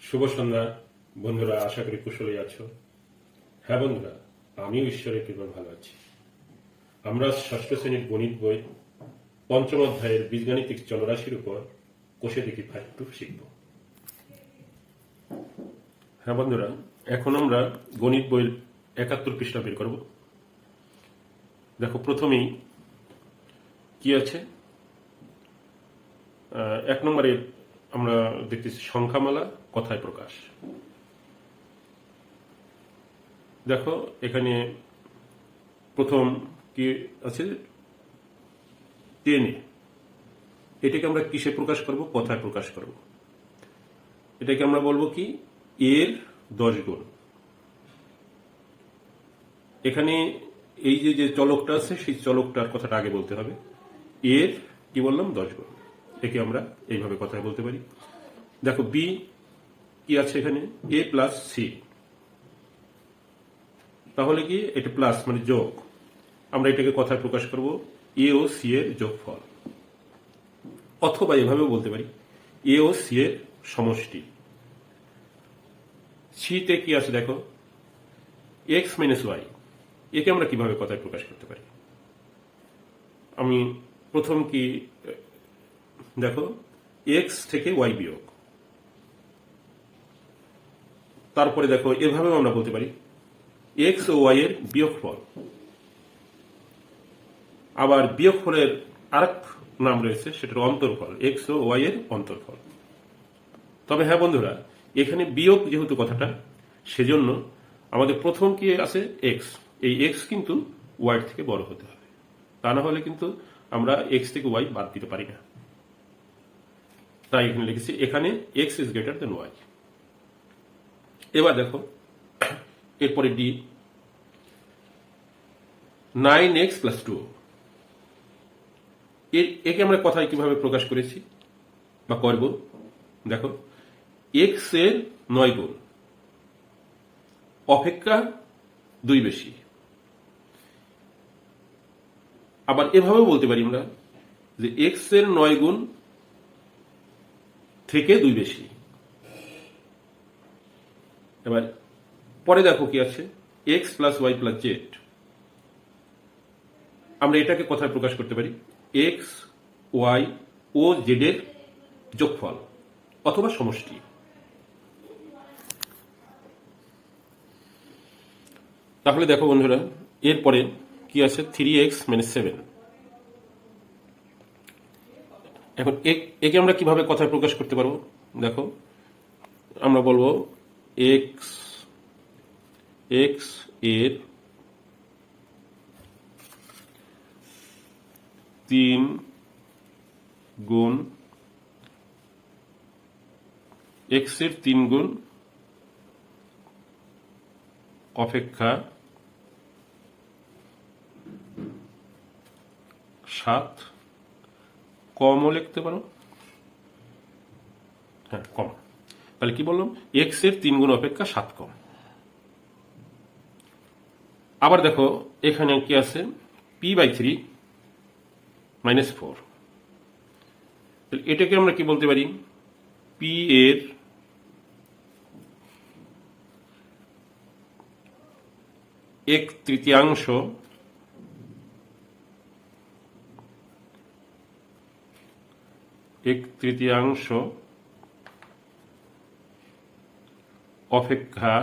শুভ সন্ধ্যা বন্ধুরা, আশা করি কুশলেই আছো। হ্যাঁ বন্ধুরা, আমিও ঈশ্বরের কৃপায় ভালো আছি। আমরা ষষ্ঠ শ্রেণীর গণিত বই পঞ্চম অধ্যায়ের বীজগাণিতিক চলরাশির উপর কোষে দেখি 5 শিখব। হ্যাঁ বন্ধুরা, এখন আমরা গণিত বইয়ের 71 পৃষ্ঠা বের করব। দেখো, প্রথমেই কি আছে, 1 নম্বরে আমরা দেখতেছি সংখ্যামালা কথায় প্রকাশ। দেখো, এখানে প্রথম কি আছে, 10 এটাকে আমরা কিসে প্রকাশ করব? কথায় প্রকাশ করব। এটাকে আমরা বলবো কি, এর 10 গুণ। এখানে এই যে চলকটা আছে, সেই চলকটার কথাটা আগে বলতে হবে। এর কি বললাম? 10 গুণ। একে আমরা এইভাবে কথায় বলতে পারি। দেখো, বি কি আছে এখানে, এ প্লাস সি। তাহলে কি, এটা প্লাস মানে যোগ। আমরা এটাকে কথায় প্রকাশ করব এ ও সি এর যোগফল, অথবা এভাবেও বলতে পারি এ ও সি এর সমষ্টি। সিতে কি আছে দেখো, এক্স মাইনাস ওয়াই। একে আমরা কিভাবে কথায় প্রকাশ করতে পারি? আমি প্রথম কি দেখো, এক্স থেকে ওয়াই বিয়োগ। তারপরে দেখো, এভাবেও আমরা বলতে পারি এক্স ও ওয়াই এর বিয়োগফল। আবার বিয়োগফলের আরেক নাম রয়েছে, সেটার অন্তর্ফল, এক্স ও ওয়াই এর অন্তর্ফল। তবে হ্যাঁ বন্ধুরা, এখানে বিয়োগ যেহেতু কথাটা, সেজন্য আমাদের প্রথম কি আছে, এক্স। এই এক্স কিন্তু ওয়াই থেকে বড় হতে হবে, তা না হলে কিন্তু আমরা এক্স থেকে ওয়াই বাদ দিতে পারি না। তাই এখানে লিখেছি, এখানে x is greater than y. এবার দেখো, এরপরে ডি, 9x প্লাস 2। একে আমরা কথায় কিভাবে প্রকাশ করেছি বা করব? দেখো, এক্স এর 9 গুণ অপেক্ষা 2 বেশি। আবার এভাবেও বলতে পারি আমরা যে এক্স এর 9 গুণ থেকে 2 বেশি। এবার পরে দেখো কি আছে, x plus y plus z. আমরা এটাকে কথায় প্রকাশ করতে পারি এক্স ওয়াই ও জেড এর যোগফল অথবা সমষ্টি। তাহলে দেখো বন্ধুরা, এরপরে কি আছে, 3x মাইনাস 7। এখন একে আমরা কিভাবে কথায় প্রকাশ করতে পারবো? দেখো, আমরা বলবো এক্স এর 3 গুণ, এক্স এর 3 গুণ অপেক্ষা 7 কমও লিখতে পারো। হ্যাঁ, কম। তাহলে কি বললাম, এক্স এর 3 গুণ অপেক্ষা 7 কম। আবার দেখো, এখানে কি আছে, p/3 মাইনাস 4। এটাকে আমরা কি বলতে পারি, পি এর 1/3 অপেক্ষা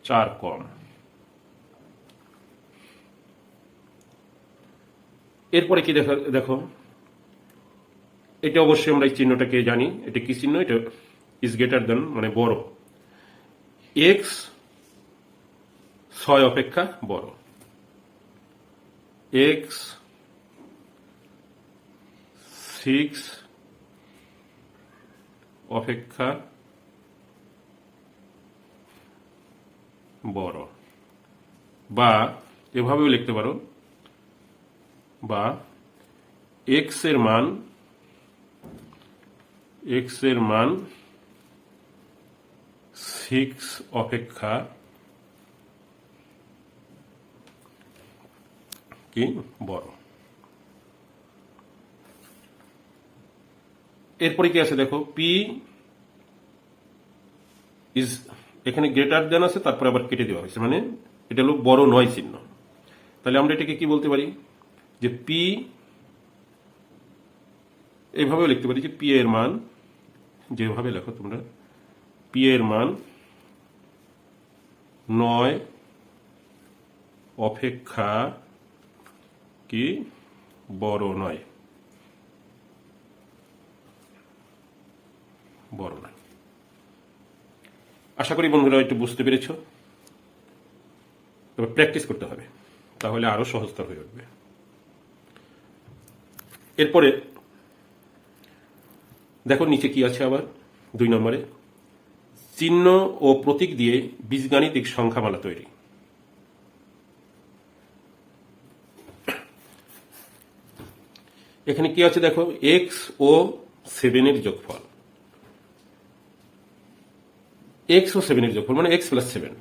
4 কম। এরপরে কি দেখো, এটা অবশ্যই আমরা এই চিহ্নটাকে জানি। এটা কি চিহ্ন? এটা ইজ গ্রেটার দেন মানে বড়। এক্স 6 অপেক্ষা বড়, এক্স 6 অপেক্ষা বড়। বা এভাবেও লিখতে পারো, বা এক্স এর মান 6 অপেক্ষা কি বড়। এরপরে কি আছে দেখো, পি ইজ, এখানে গ্রেটার দেন আছে, তারপরে আবার কেটে দেওয়া হয়েছে, মানে এটা হলো বড় নয় চিহ্ন। তাহলে আমরা এটাকে কি বলতে পারি, যে পি, এইভাবেও লিখতে পারি যে পি এর মান, যেভাবে লেখো তোমরা, পি এর মান 9 অপেক্ষা কি বড় নয়, বড় নয়। আশা করি বন্ধুরা একটু বুঝতে পেরেছ। তবে প্র্যাকটিস করতে হবে, তাহলে আরো সহজতর হয়ে উঠবে। এরপরে দেখো নিচে কি আছে আবার 2 নম্বরে, চিহ্ন ও প্রতীক দিয়ে বীজগাণিতিক সংখ্যামালা তৈরি। এখানে কি আছে দেখো, এক্স ও 7 এর যোগফল, এক্স ও 7 এর যোগফল মানে এক্স প্লাস 7।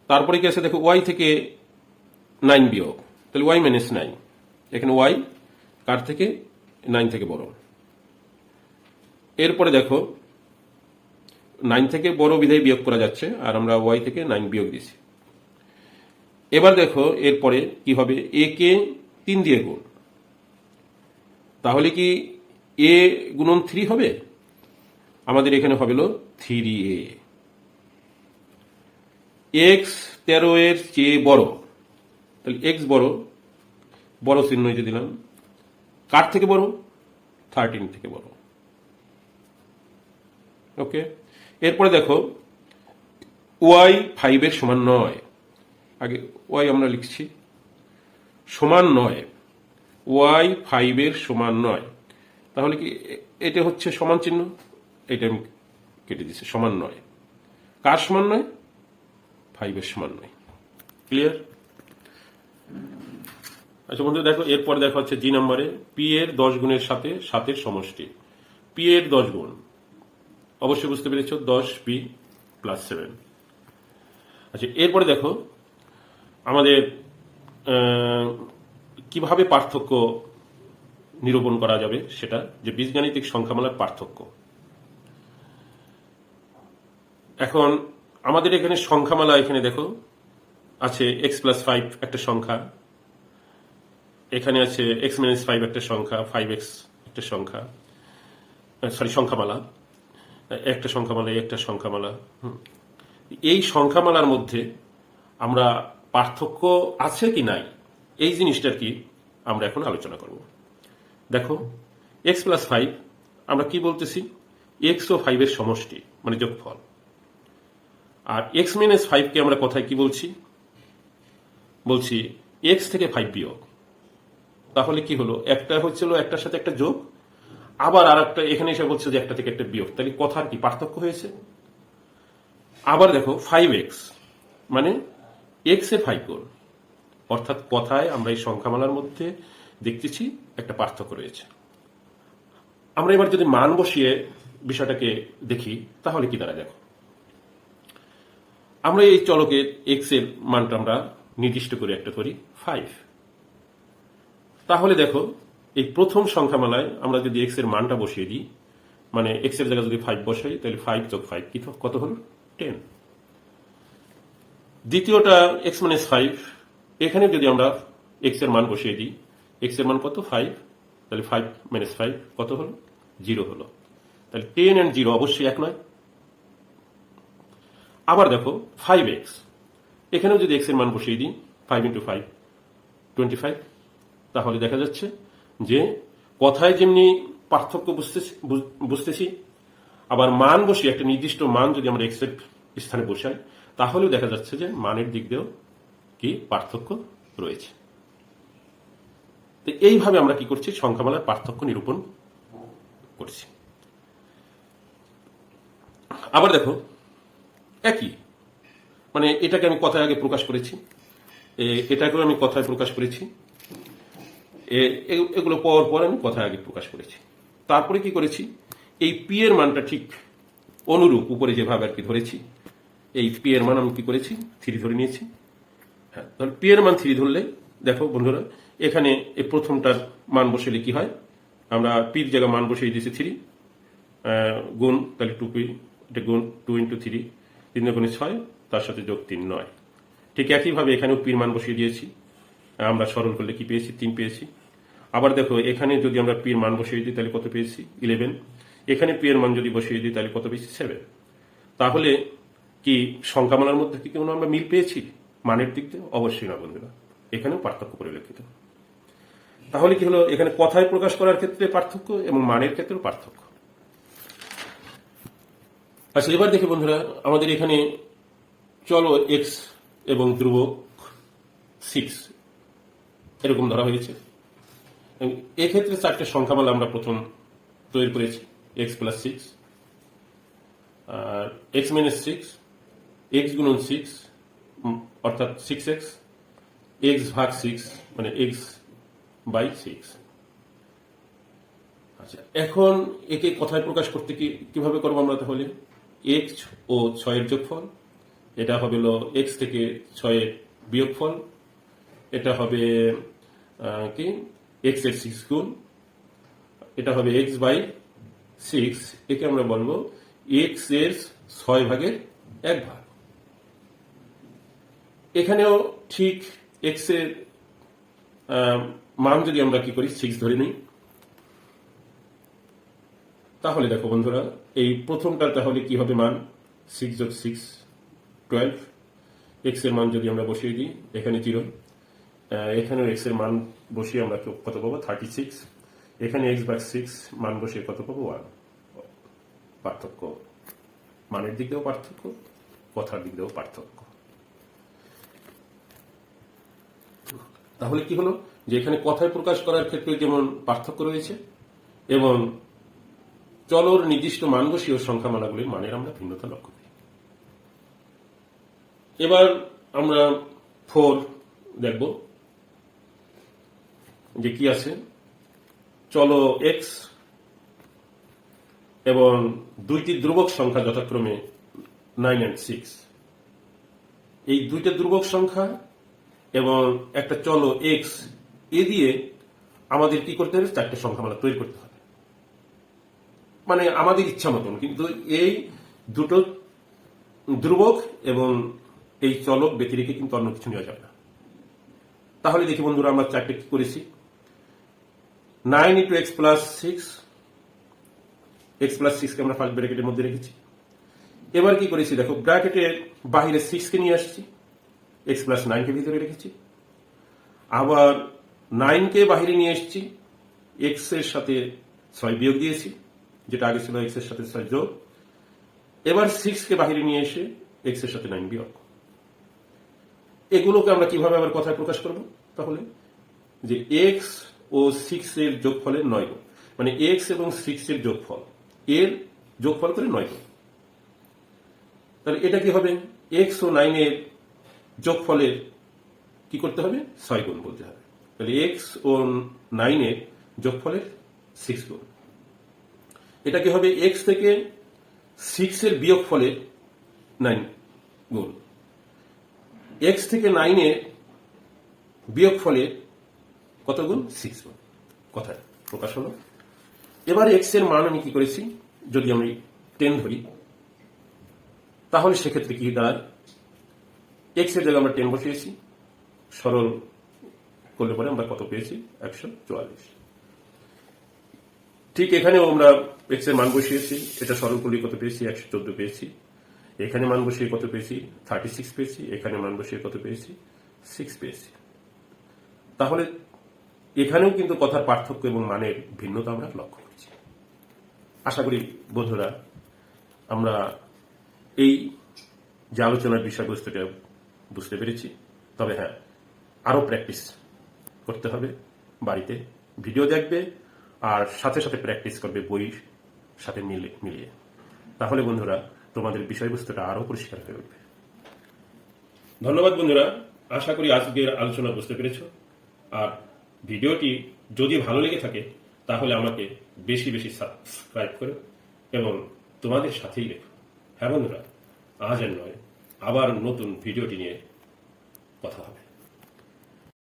তারপরে কি আছে দেখো, ওয়াই থেকে 9 বিয়োগ, তাহলে ওয়াই মাইনাস 9। এখানে ওয়াই কার থেকে, 9 থেকে বড়। এরপরে দেখো 9 থেকে বড় বিধায় বিয়োগ করা যাচ্ছে, আর আমরা ওয়াই থেকে 9 বিয়োগ দিছি। এবার দেখো এরপরে কি হবে, এ কে 3 দিয়ে গুণ, তাহলে কি এ গুণন 3 হবে, আমাদের এখানে হবে 3a। এক্স 13 এর চেয়ে বড়, তাহলে এক্স বড়, বড় চিহ্ন যে দিলাম, কার থেকে বড়, 13 থেকে বড়। ওকে, এরপরে দেখো ওয়াই 5 এর সমান নয়, আগে ওয়াই আমরা লিখছি সমান নয়, ওয়াই 5 এর সমান নয়, তাহলে কি এটা হচ্ছে সমান চিহ্ন, এটা আমি কেটে দিচ্ছি, সমান নয়, কার সমান নয়, 5 এর সমান নয়। ক্লিয়ার? আচ্ছা বন্ধু দেখো এরপরে দেখো হচ্ছে জি নম্বরে, পি এর 10 গুণের সাথে 7 এর সমষ্টি। পি এর 10 গুণ, অবশ্যই বুঝতে পেরেছ, 10 পি প্লাস 7। আচ্ছা এরপরে দেখো আমাদের কিভাবে পার্থক্য নিরূপণ করা যাবে, সেটা যে বীজগাণিতিক সংখ্যামালার পার্থক্য। এখন আমাদের এখানে সংখ্যামালা, এখানে দেখো আছে এক্স প্লাস 5 একটা সংখ্যা, এখানে আছে এক্স মাইনাস 5 একটা সংখ্যা, 5x একটা সংখ্যা, সরি সংখ্যামালা, একটা সংখ্যামালা, একটা সংখ্যামালা। এই সংখ্যামালার মধ্যে আমরা পার্থক্য আছে কি নাই, এই জিনিসটার কি আমরা এখন আলোচনা করব। দেখো এক্স প্লাস 5 আমরা কি বলতেছি, এক্স ও 5 এর সমষ্টি মানে যোগফল। আর এক্স মাইনাস 5 কে আমরা কথায় কি বলছি, বলছি এক্স থেকে 5 বিয়োগ। তাহলে কি হলো, একটা হচ্ছিল একটার সাথে একটা যোগ, আবার আর একটা এখানে এসে বলছে যে একটা থেকে একটা বিয়োগ, তাহলে কথার কি পার্থক্য হয়েছে। আবার দেখো 5x মানে এক্স এর 5 গুণ, অর্থাৎ কথায় আমরা এই সংখ্যামালার মধ্যে দেখতেছি একটা পার্থক্য রয়েছে। আমরা এবার যদি মান বসিয়ে বিষয়টাকে দেখি তাহলে কি দাঁড়ায়, দেখো আমরা এই চলকের এক্স এর মানটা আমরা নির্দিষ্ট করে একটা ধরি 5। তাহলে দেখো এই প্রথম সংখ্যামালায় আমরা যদি এক্স এর মানটা বসিয়ে দিই, মানে এক্স এর জায়গায় যদি 5 বসাই, তাহলে 5 যোগ 5 কি কত হলো, 10। দ্বিতীয়টা এক্স মাইনাস 5, এখানে যদি আমরা এক্স এর মান বসিয়ে দিই, এক্স এর মান কত 5, তাহলে 5 মাইনাস 5 কত হলো, 0 হলো। তাহলে 10 and 0 অবশ্যই এক নয়। আবার দেখো 5x, এখানেও যদি এক্স এর মান বসিয়ে দিই, 5 into 5 25, তাহলে দেখা যাচ্ছে যে কথায় যেমনি পার্থক্য বুঝতেছি, আবার মান বসিয়ে একটা নির্দিষ্ট মান যদি আমরা এক্স এর স্থানে বসাই, তাহলেও দেখা যাচ্ছে যে মানের দিক দিয়েও কি পার্থক্য রয়েছে। তো এইভাবে আমরা কি করছি, সংখ্যামালার পার্থক্য নিরূপণ করছি। আবার দেখো একই, মানে এটাকে আমি কথায় আগে প্রকাশ করেছি, এটাকেও আমি কথায় প্রকাশ করেছি, এগুলো পর পর আমি কথায় আগে প্রকাশ করেছি। তারপরে কি করেছি, এই পি এর মানটা ঠিক অনুরূপ উপরে যেভাবে আর কি ধরেছি, এই পি এর মান আমি কি করেছি, 3 ধরে নিয়েছি। হ্যাঁ, তাহলে পি এর মান 3 ধরলে দেখো বন্ধুরা, এখানে এই প্রথমটার মান বসালে কি হয়, আমরা পির জায়গায় মান বসিয়ে দিয়েছি 3 গুণ, তাহলে 2p, এটা গুণ 2 × 3, 3 গুণে 6, তার সাথে যোগ 3 9। ঠিক একইভাবে এখানেও পির মান বসিয়ে দিয়েছি, আমরা সরল করলে কি পেয়েছি? 3 পেয়েছি। আবার দেখো এখানে যদি আমরা পির মান বসিয়ে দিই তাহলে কত পেয়েছি? 11। এখানে পি এর মান যদি বসিয়ে দিই তাহলে কত পেয়েছি? 7। তাহলে কি সংখ্যামালার মধ্যে কি কোনো আমরা মিল পেয়েছি মানের দিক দিয়ে? অবশ্যই না বন্ধুরা, এখানেও পার্থক্য পরিলক্ষিত। তাহলে কি হলো? এখানে কথায় প্রকাশ করার ক্ষেত্রে পার্থক্য এবং মানের ক্ষেত্রেও পার্থক্য। আচ্ছা, এবার দেখি বন্ধুরা, আমাদের এখানে চলো এক্স এবং ধ্রুবক 6 এরকম ধরা হয়েছে। এক্ষেত্রে 4টে সংখ্যামালা আমরা প্রথম তৈরি করেছি, x + 6, আর x - 6, x গুণন 6 অর্থাৎ 6x, x ভাগ 6 মানে x/6। আচ্ছা, এখন একে কথায় প্রকাশ করতে কিভাবে করবো আমরা? তাহলে x ও 6 এর যোগফল, এটা হবে হলো x থেকে 6 এর বিয়োগফল, এটা হবে কি x এর 6 গুণ, এটা হবে x/6, একে আমরা বলবো x এর 6 ভাগের 1 ভাগ। এখানেও ঠিক x এর মান যদি আমরা কি করি 6 ধরে নিই, তাহলে দেখো বন্ধুরা এই প্রথমটা তাহলে কি হবে মান? 6 + 6 12। x এর মান যদি আমরা বসিয়ে দিই, এখানে 0, এখানেও x এর মান বসিয়ে আমরা কত পাবো? 36। এখানে x/6 মান বসিয়ে কত পাবো? 1। পার্থক্য মানের দিক দিয়েও পার্থক্য, কথার দিক দিয়েও পার্থক্য। তাহলে কি হলো? যে এখানে কথায় প্রকাশ করার ক্ষেত্রে যেমন পার্থক্য রয়েছে এবং চলর নির্দিষ্ট মান বসীয় সংখ্যামালাগুলির মানের আমরা ভিন্নতা লক্ষ্য করি। এবার আমরা 4 দেখব যে কি আছে। চলো x এবং দুইটি ধ্রুবক সংখ্যা যথাক্রমে 9 and 6, এই দুইটা ধ্রুবক সংখ্যা এবং একটা চলো x, এ দিয়ে আমাদের কি করতে হবে? 4টে সংখ্যামালা তৈরি করতে হবে, মানে আমাদের ইচ্ছা মতন। কিন্তু এই দুটো ধ্রুবক এবং এই চলক ব্যতিরেকে কিন্তু অন্য কিছু নেওয়া যাবে না। তাহলে দেখি বন্ধুরা আমরা 4টে কি করেছি। 9 × x + 6, x + 6 কে আমরা ফার্স্ট ব্র্যাকেটের মধ্যে রেখেছি। এবার কি করেছি দেখো, ব্র্যাকেটের বাইরে 6 কে নিয়ে আসছি, x + 9 কে ভিতরে রেখেছি। আবার 9 কে বাইরে নিয়ে এসেছি, x এর সাথে 6 বিয়োগ দিয়েছি, যেটা আগে ছিল x এর সাথে 6 যোগ। এবার 6 কে বাইরে নিয়ে এসে x এর সাথে 9 বিয়োগ। এগুলোকে আমরা কিভাবে আবার কথায় প্রকাশ করব? তাহলে যে x ও 6 এর যোগফলের 9 গুণ, মানে x এবং 6 এর যোগফল, এর যোগফল করে 9 গুণ। তাহলে এটা কি হবে? x ও 9 এর যোগফলের কি করতে হবে? 6 গুণ বলতে হবে। তাহলে x ও 9 এর যোগফলের 6 গুণ। এটা কি হবে? x থেকে 6 এর বিয়োগফলের 9 গুণ, x থেকে 9 এর বিয়োগফলের কত গুণ? 6 গুণ। কথায় প্রকাশ হলো। এবার x এর মান আমি কি করেছি, যদি আমি 10 ধরি, তাহলে সেক্ষেত্রে কি দাঁড়ায়? x এর জায়গায় আমরা 10 বসিয়েছি, সরল করলে পরে আমরা কত পেয়েছি? 144। ঠিক এখানেও আমরা x এর মান বসিয়েছি, এটা সরল করলে কত পেয়েছি? 114 পেয়েছি। এখানে মান বসিয়ে কত পেয়েছি? 36 পেয়েছি। এখানে মান বসিয়ে কত পেয়েছি? 6 পেয়েছি। তাহলে এখানেও কিন্তু কথার পার্থক্য এবং মানের ভিন্নতা আমরা লক্ষ্য করছি। আশা করি বন্ধুরা আমরা এই যে আলোচনার বিষয়বস্তুটা বুঝতে পেরেছি। তবে হ্যাঁ, আরো প্র্যাকটিস করতে হবে, বাড়িতে ভিডিও দেখবে আর সাথে সাথে প্র্যাকটিস করবে বইয়ের সাথে মিলিয়ে। তাহলে বন্ধুরা তোমাদের বিষয়বস্তুটা আরো পরিষ্কার হয়ে উঠবে। ধন্যবাদ বন্ধুরা, আশা করি আজকের আলোচনা বুঝতে পেরেছ। আর ভিডিওটি যদি ভালো লেগে থাকে তাহলে আমাকে বেশি বেশি সাবস্ক্রাইব করো এবং তোমাদের সাথেই রেখো। হ্যাঁ বন্ধুরা, আজ আর নয়, আবার নতুন ভিডিওটি নিয়ে কথা হবে।